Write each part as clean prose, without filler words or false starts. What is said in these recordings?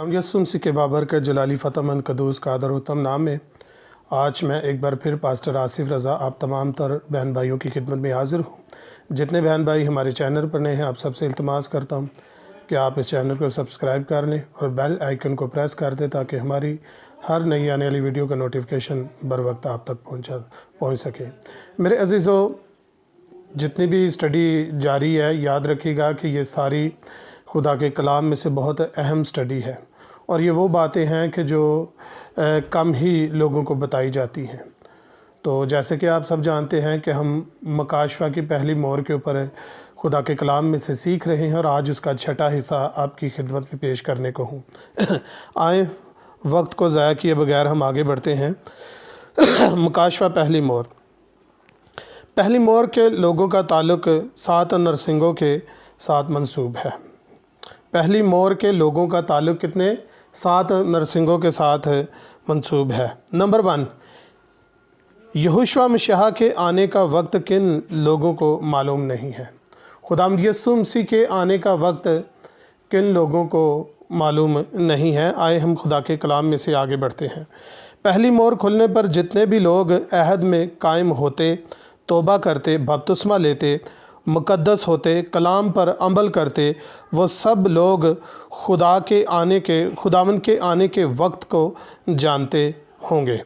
खुदावंद यसु मसीह के बाबरकत जलाली फ़तहमंद कदूस कादर उत्तम नाम में आज मैं एक बार फिर पास्टर आसिफ रज़ा आप तमाम तर बहन भाइयों की खिदमत में हाज़िर हूँ। जितने बहन भाई हमारे चैनल पर नए हैं आप सबसे इल्तिमास करता हूँ कि आप इस चैनल को सब्सक्राइब कर लें और बेल आइकन को प्रेस कर दें ताकि हमारी हर नई आने वाली वीडियो का नोटिफिकेशन बर वक्त आप तक पहुँच सके। मेरे अज़ीज़ों, जितनी भी स्टडी जारी है याद रखिएगा कि ये सारी खुदा के कलाम में से बहुत अहम स्टडी है और ये वो बातें हैं कि जो कम ही लोगों को बताई जाती हैं। तो जैसे कि आप सब जानते हैं कि हम मकाशफा की पहली मोहर के ऊपर खुदा के कलाम में से सीख रहे हैं और आज उसका छठा हिस्सा आपकी खिदमत में पेश करने को हूँ। आए वक्त को ज़ाया किए बगैर हम आगे बढ़ते हैं। मकाशफा पहली मोहर के लोगों का ताल्लुक़ 7 नरसिंगों के साथ मंसूब है। पहली मोहर के लोगों का ताल्लुक़ कितने 7 नरसिंगों के साथ मंसूब है। नंबर 1, यहोशुआ मसीह के आने का वक्त किन लोगों को मालूम नहीं है। खुदावंद यसु मसीह के आने का वक्त किन लोगों को मालूम नहीं है। आए हम खुदा के कलाम में से आगे बढ़ते हैं। पहली मोहर खुलने पर जितने भी लोग अहद में कायम होते, तौबा करते, बपतिस्मा लेते, मुकद्दस होते, कलाम पर अमल करते, वो सब लोग खुदावंद के आने के वक्त को जानते होंगे।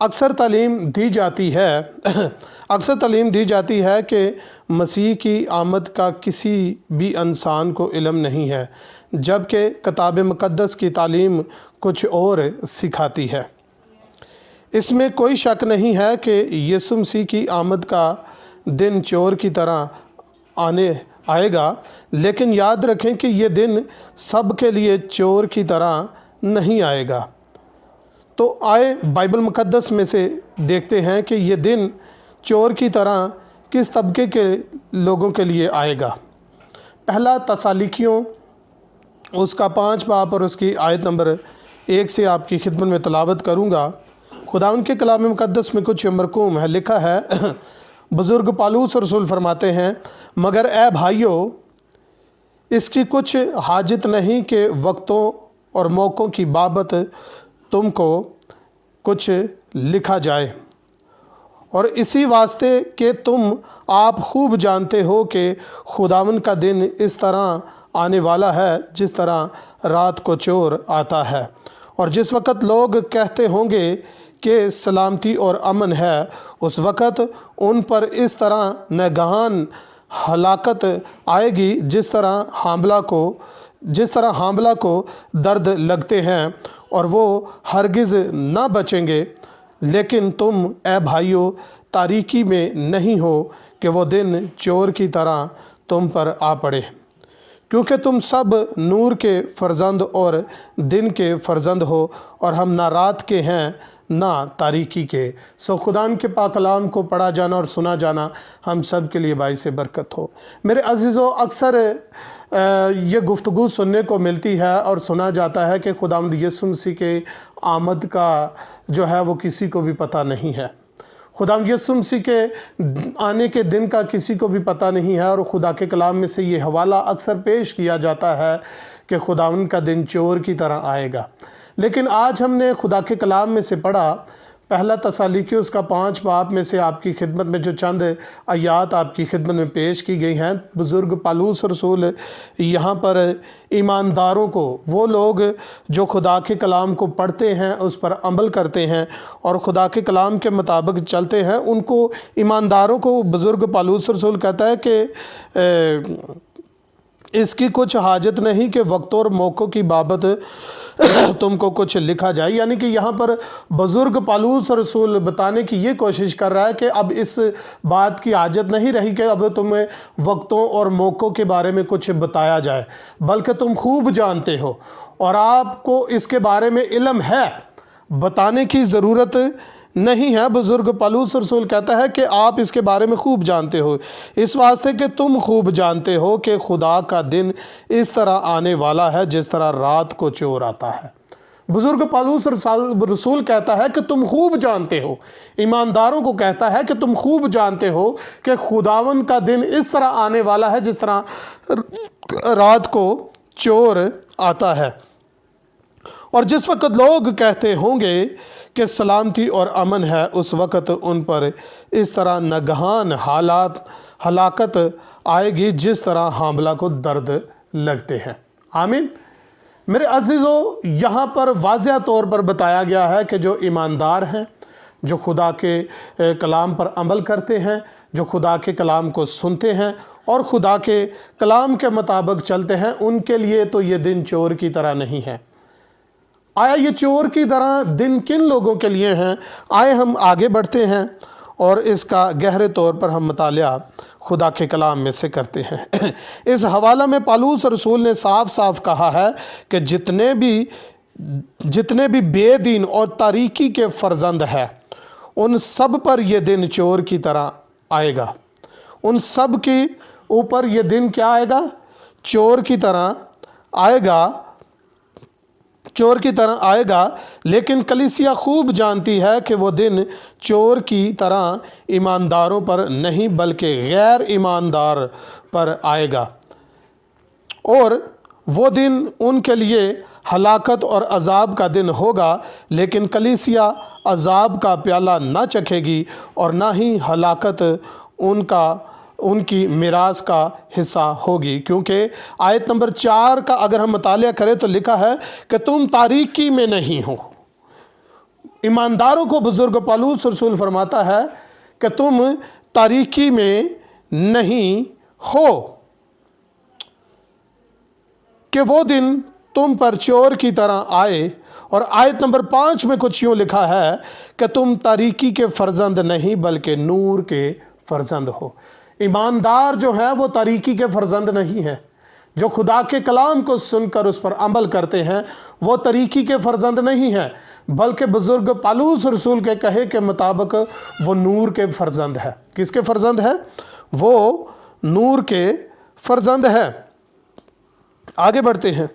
अक्सर तालीम दी जाती है कि मसीह की आमद का किसी भी इंसान को इल्म नहीं है, जबकि किताब मुकद्दस की तालीम कुछ और सिखाती है। इसमें कोई शक नहीं है कि यीशु मसीह की आमद का दिन चोर की तरह आएगा, लेकिन याद रखें कि ये दिन सब के लिए चोर की तरह नहीं आएगा। तो आए बाइबल मुकद्दस में से देखते हैं कि ये दिन चोर की तरह किस तबके के लोगों के लिए आएगा। पहला तसालिकियों उसका 5 बाब और उसकी आयत नंबर 1 से आपकी खिदमत में तलावत करूँगा। खुदावंद के कलाम मुकद्दस में कुछ मरकूम है, लिखा है बुज़ुर्ग पालूस रसूल फरमाते हैं, मगर ए भाइयों, इसकी कुछ हाजत नहीं कि वक्तों और मौक़ों की बाबत तुमको कुछ लिखा जाए, और इसी वास्ते कि तुम आप खूब जानते हो कि खुदावंद का दिन इस तरह आने वाला है जिस तरह रात को चोर आता है। और जिस वक़्त लोग कहते होंगे कि सलामती और अमन है, उस वक़्त उन पर इस तरह नगाहान हलाकत आएगी जिस तरह हामला को दर्द लगते हैं, और वो हरगिज़ ना बचेंगे। लेकिन तुम ए भाइयों तारीकी में नहीं हो कि वो दिन चोर की तरह तुम पर आ पड़े, क्योंकि तुम सब नूर के फ़र्जंद और दिन के फ़र्जंद हो, और हम ना रात के हैं ना तारीकी के। खुदान के पाक कलाम को पढ़ा जाना और सुना जाना हम सब के लिए बाइस बरकत हो। मेरे अज़ीज़ों, अक्सर ये गुफ्तगू सुनने को मिलती है और सुना जाता है कि खुदावंद यसु मसीह के आमद का जो है वो किसी को भी पता नहीं है। खुदावंद यसु मसीह के आने के दिन का किसी को भी पता नहीं है, और खुदा के कलाम में से ये हवाला अक्सर पेश किया जाता है कि खुदावंद का दिन चोर की तरह आएगा। लेकिन आज हमने खुदा के कलाम में से पढ़ा पहला तसालिकी उसका 5 बाब में से आपकी खिदमत में जो चंद आयात आपकी खिदमत में पेश की गई हैं। बुज़ुर्ग पालूस रसूल यहाँ पर ईमानदारों को, वो लोग जो खुदा के कलाम को पढ़ते हैं, उस पर अमल करते हैं और खुदा के कलाम के मुताबिक चलते हैं, उनको ईमानदारों को बुज़ुर्ग पालूस रसूल कहता है कि इसकी कुछ हाजत नहीं कि वक्तों और मौक़ों की बाबत तुमको कुछ लिखा जाए। यानी कि यहाँ पर बुज़ुर्ग पालूस रसूल बताने की ये कोशिश कर रहा है कि अब इस बात की हाजत नहीं रही कि अब तुम्हें वक्तों और मौक़ों के बारे में कुछ बताया जाए, बल्कि तुम खूब जानते हो और आपको इसके बारे में इल्म है, बताने की ज़रूरत नहीं है। बुज़ुर्ग पालूस रसूल कहता है कि आप इसके बारे में खूब जानते हो, इस वास्ते कि तुम खूब जानते हो कि खुदा का दिन इस तरह आने वाला है जिस तरह रात को चोर आता है। बुज़ुर्ग पालूस रसूल कहता है कि तुम खूब जानते हो, ईमानदारों को कहता है कि तुम खूब जानते हो कि खुदावंद का दिन इस तरह आने वाला है जिस तरह रात को चोर आता है। اور جس وقت لوگ کہتے ہوں گے کہ سلامتی اور امن ہے، اس وقت ان پر اس طرح ناگہان ہلاکت آئے گی جس طرح حاملہ کو درد لگتے ہیں۔ آمین۔ میرے عزیزو، یہاں پر واضح طور پر بتایا گیا ہے کہ جو ایماندار ہیں، جو خدا کے کلام پر عمل کرتے ہیں، جو خدا کے کلام کو سنتے ہیں اور خدا کے کلام کے مطابق چلتے ہیں، ان کے لیے تو یہ دن چور کی طرح نہیں ہے۔ آیا یہ چور کی طرح دن کن لوگوں کے لیے ہیں؟ آئے ہم آگے بڑھتے ہیں اور اس کا گہرے طور پر ہم مطالعہ خدا کے کلام میں سے کرتے ہیں۔ اس حوالہ میں پالوس رسول نے صاف صاف کہا ہے کہ جتنے بھی بے دین اور تاریکی کے فرزند ہیں، ان سب پر یہ دن چور کی طرح آئے گا۔ ان سب کے اوپر یہ دن کیا آئے گا؟ چور کی طرح آئے گا، چور کی طرح آئے گا۔ لیکن کلیسیا خوب جانتی ہے کہ وہ دن چور کی طرح ایمانداروں پر نہیں بلکہ غیر ایماندار پر آئے گا، اور وہ دن ان کے لیے ہلاکت اور عذاب کا دن ہوگا۔ لیکن کلیسیا عذاب کا پیالہ نہ چکھے گی اور نہ ہی ہلاکت ان کی میراث کا حصہ ہوگی، کیونکہ آیت نمبر 4 کا اگر ہم مطالعہ کریں تو لکھا ہے کہ تم تاریکی میں نہیں ہو۔ ایمانداروں کو بزرگ پالوس رسول فرماتا ہے کہ تم تاریکی میں نہیں ہو، کہ وہ دن تم پر چور کی طرح آئے۔ اور آیت نمبر 5 میں کچھ یوں لکھا ہے کہ تم تاریکی کے فرزند نہیں بلکہ نور کے فرزند ہو۔ ایماندار جو ہیں وہ تاریکی کے فرزند نہیں ہیں۔ جو خدا کے کلام کو سن کر اس پر عمل کرتے ہیں وہ تاریکی کے فرزند نہیں ہیں، بلکہ بزرگ پالوس رسول کے کہے کے مطابق وہ نور کے فرزند ہے۔ کس کے فرزند ہے؟ وہ نور کے فرزند ہے۔ آگے بڑھتے ہیں۔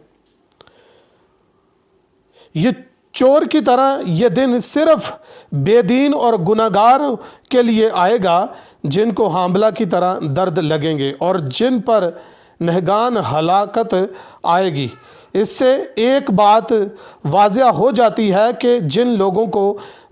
یہ چور کی طرح یہ دن صرف بے دین اور گناہگار کے لیے آئے گا جن کو حاملہ کی طرح درد لگیں گے اور جن پر نہگان ہلاکت آئے گی۔ اس سے ایک بات واضح ہو جاتی ہے کہ جن لوگوں کو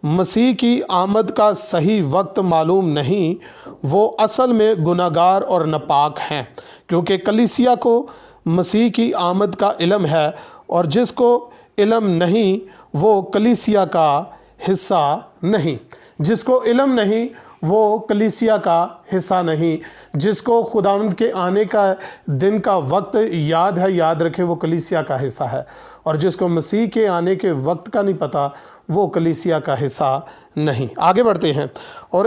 مسیح کی آمد کا صحیح وقت معلوم نہیں وہ اصل میں گناہگار اور ناپاک ہیں، کیونکہ کلیسیا کو مسیح کی آمد کا علم ہے، اور جس کو علم نہیں وہ کلیسیا کا حصہ نہیں۔ جس کو علم نہیں وہ کلیسیا کا حصہ نہیں۔ جس کو خداوند کے آنے کا دن کا وقت یاد ہے، یاد رکھے، وہ کلیسیا کا حصہ ہے، اور جس کو مسیح کے آنے کے وقت کا نہیں پتہ وہ کلیسیا کا حصہ نہیں۔ آگے بڑھتے ہیں۔ اور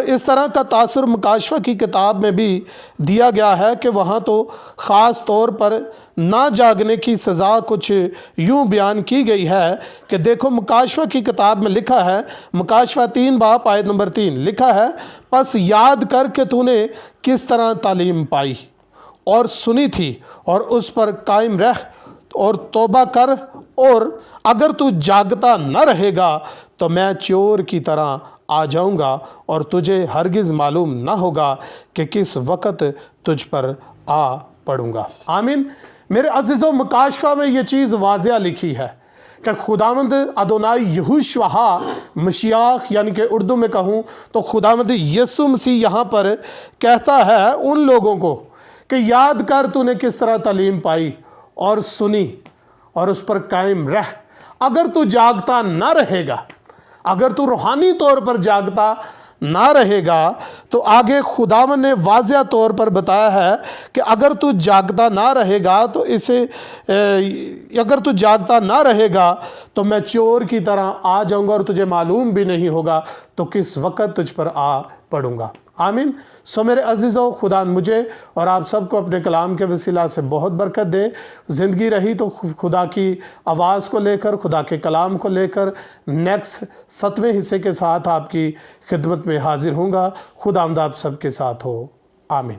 اس طرح کا تاثر مکاشفہ کی کتاب میں بھی دیا گیا ہے کہ وہاں تو خاص طور پر نہ جاگنے کی سزا کچھ یوں بیان کی گئی ہے کہ دیکھو، مکاشفہ کی کتاب میں لکھا ہے، مکاشفہ 3 باب آیت نمبر 3 لکھا ہے، پس یاد کر کہ تو نے کس طرح تعلیم پائی اور سنی تھی اور اس پر قائم رہ اور توبہ کر، اور اگر تو جاگتا نہ رہے گا تو میں چور کی طرح آ جاؤں گا اور تجھے ہرگز معلوم نہ ہوگا کہ کس وقت تجھ پر آ پڑوں گا۔ آمین۔ میرے عزیزو، مکاشفہ میں یہ چیز واضح لکھی ہے کہ خداوند ادونائی یہوشوا مشیاخ، یعنی کہ اردو میں کہوں تو خداوند یسوع مسیح یہاں پر کہتا ہے ان لوگوں کو کہ یاد کر تو نے کس طرح تعلیم پائی اور سنی اور اس پر قائم رہ۔ اگر تو جاگتا نہ رہے گا، اگر تو روحانی طور پر جاگتا نہ رہے گا، تو آگے خداوند نے واضح طور پر بتایا ہے کہ اگر تو جاگتا نہ رہے گا تو اگر تو جاگتا نہ رہے گا تو میں چور کی طرح آ جاؤں گا اور تجھے معلوم بھی نہیں ہوگا تو کس وقت تجھ پر آ پڑوں گا۔ آمین۔ سو میرے عزیزو، خدا مجھے اور آپ سب کو اپنے کلام کے وسیلہ سے بہت برکت دے۔ زندگی رہی تو خدا کی آواز کو لے کر، خدا کے کلام کو لے کر نیکسٹ 7ویں حصے کے ساتھ آپ کی خدمت میں حاضر ہوں گا۔ خداوند آپ سب کے ساتھ ہو۔ آمین۔